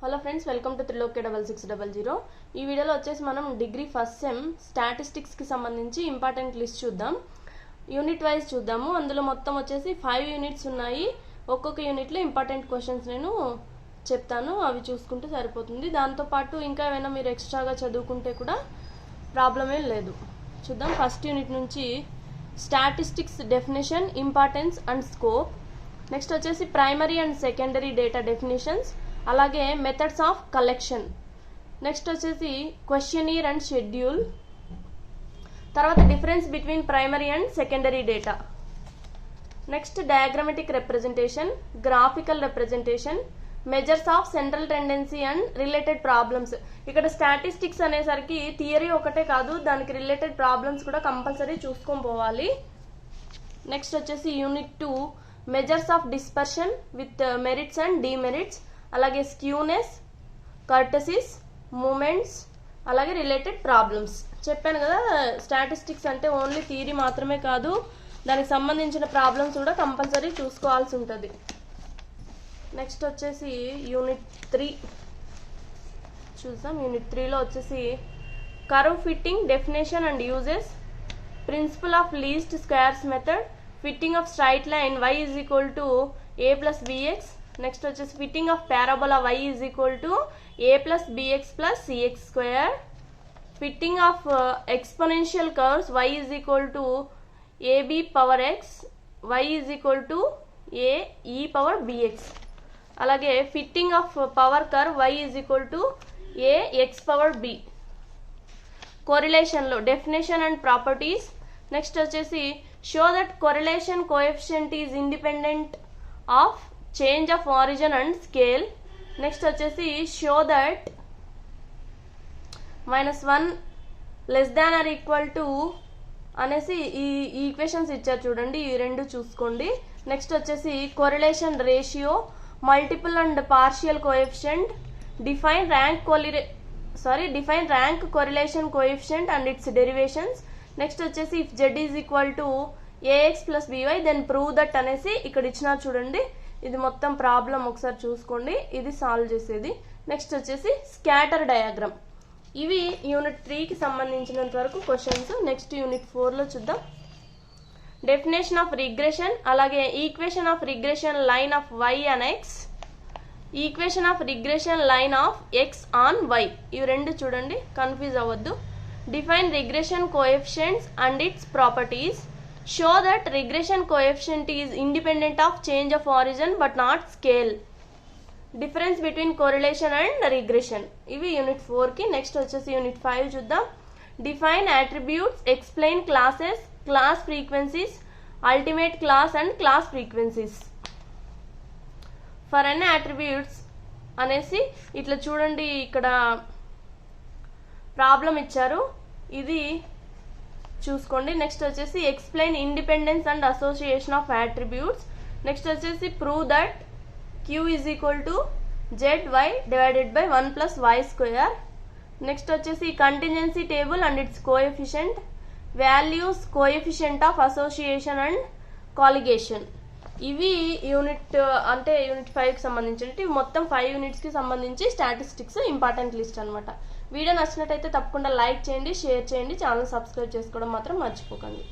Hello friends, welcome to Trilokya 6600. ఈ వీడియోలో వచ్చేసి మనం డిగ్రీ ఫస్ట్ సెమ్ స్టాటిస్టిక్స్కి సంబంధించి ఇంపార్టెంట్ లిస్ట్ చూద్దాం. యూనిట్ వైజ్ చూద్దాము. అందులో మొత్తం వచ్చేసి 5 యూనిట్స్ ఉన్నాయి. ఒక్కొక్క యూనిట్లో ఇంపార్టెంట్ క్వశ్చన్స్ నేను చెప్తాను, అవి చూసుకుంటే సరిపోతుంది. దాంతోపాటు ఇంకా ఏమైనా మీరు ఎక్స్ట్రాగా చదువుకుంటే కూడా ప్రాబ్లం ఏం లేదు. చూద్దాం. ఫస్ట్ యూనిట్ నుంచి statistics definition, importance and scope. Next వచ్చేసి primary and secondary data definitions, అలాగే మెథడ్స్ ఆఫ్ కలెక్షన్. నెక్స్ట్ వచ్చేసి క్వశ్చనీర్ అండ్ షెడ్యూల్. తర్వాత difference between primary and secondary data. Next diagrammatic representation, graphical representation, measures of central tendency and related problems. ఇక్కడ statistics అనేసరికి theory ఒకటే కాదు, దానికి related problems కూడా compulsory చూసుకొని పోవాలి. నెక్స్ట్ వచ్చేసి unit 2 measures of dispersion with merits and demerits, అలాగే స్క్యూనెస్, కర్టసీస్, మూమెంట్స్, అలాగే రిలేటెడ్ ప్రాబ్లమ్స్. చెప్పాను కదా, స్టాటిస్టిక్స్ అంటే ఓన్లీ థియరీ మాత్రమే కాదు, దానికి సంబంధించిన ప్రాబ్లమ్స్ కూడా కంపల్సరీ చూసుకోవాల్సి ఉంటుంది. నెక్స్ట్ వచ్చేసి యూనిట్ 3 చూద్దాం. యూనిట్ 3లో వచ్చేసి curve fitting definition and uses, principle of least squares method, fitting of straight line y is equal to a plus bx. Next వచ్చేసి fitting of parabola y is equal to a plus bx plus cx square, fitting of exponential curves y is equal to ab power x, y is equal to a e power bx, అలాగే fitting of power curve y is equal to a x power b. కోరిలేషన్లో definition and properties. Next వచ్చేసి show that correlation coefficient is independent of change of origin and scale. Next వచ్చేసి show that -1 less than or equal to అనేసి ఈ equations ఇచ్చారు చూడండి, ఈ రెండు చూసుకోండి. నెక్స్ట్ వచ్చేసి correlation ratio, multiple and partial coefficient, define rank correlation coefficient and its derivations. Next వచ్చేసి if z is equal to ax plus by then prove that అనేసి ఇక్కడ ఇచ్చినా చూడండి. ఇది మొత్తం ప్రాబ్లం ఒకసారి చూసుకోండి, ఇది సాల్వ్ చేసేది. నెక్స్ట్ వచ్చేసి స్కాటర్ డయాగ్రామ్. ఇవి యూనిట్ 3కి సంబంధించినంత వరకు క్వశ్చన్స్. నెక్స్ట్ యూనిట్ 4లో చూద్దాం. డెఫినేషన్ ఆఫ్ రిగ్రెషన్, అలాగే equation of regression line of y and x, equation of regression line of x on y. ఇవి రెండు చూడండి, కన్ఫ్యూజ్ అవ్వద్దు. Define regression coefficients and its properties. Show that regression coefficient is independent of change of origin but not scale. Difference between correlation and regression. ఇవి unit 4కి. Next వచ్చేసి unit 5 చూద్దాం. Define attributes, explain classes, class frequencies, ultimate class and class frequencies. For n attributes అనేసి ఇట్లా చూడండి, ఇక్కడ problem ఇచ్చారు, ఇది చూసుకోండి. నెక్స్ట్ వచ్చేసి explain independence and association of attributes. Next వచ్చేసి prove that q is equal to zy divided by 1 plus y square. Next వచ్చేసి contingency table and its coefficient, values coefficient of association and colligation. ఇవి unit 5కి సంబంధించి, మొత్తం 5 యూనిట్స్కి సంబంధించి statistics important list అనమాట. Video నచ్చినట్టయితే తప్పకుండా లైక్ చేయండి, షేర్ చేయండి, ఛానల్ సబ్స్క్రైబ్ చేసుకోవడం మాత్రం మర్చిపోకండి.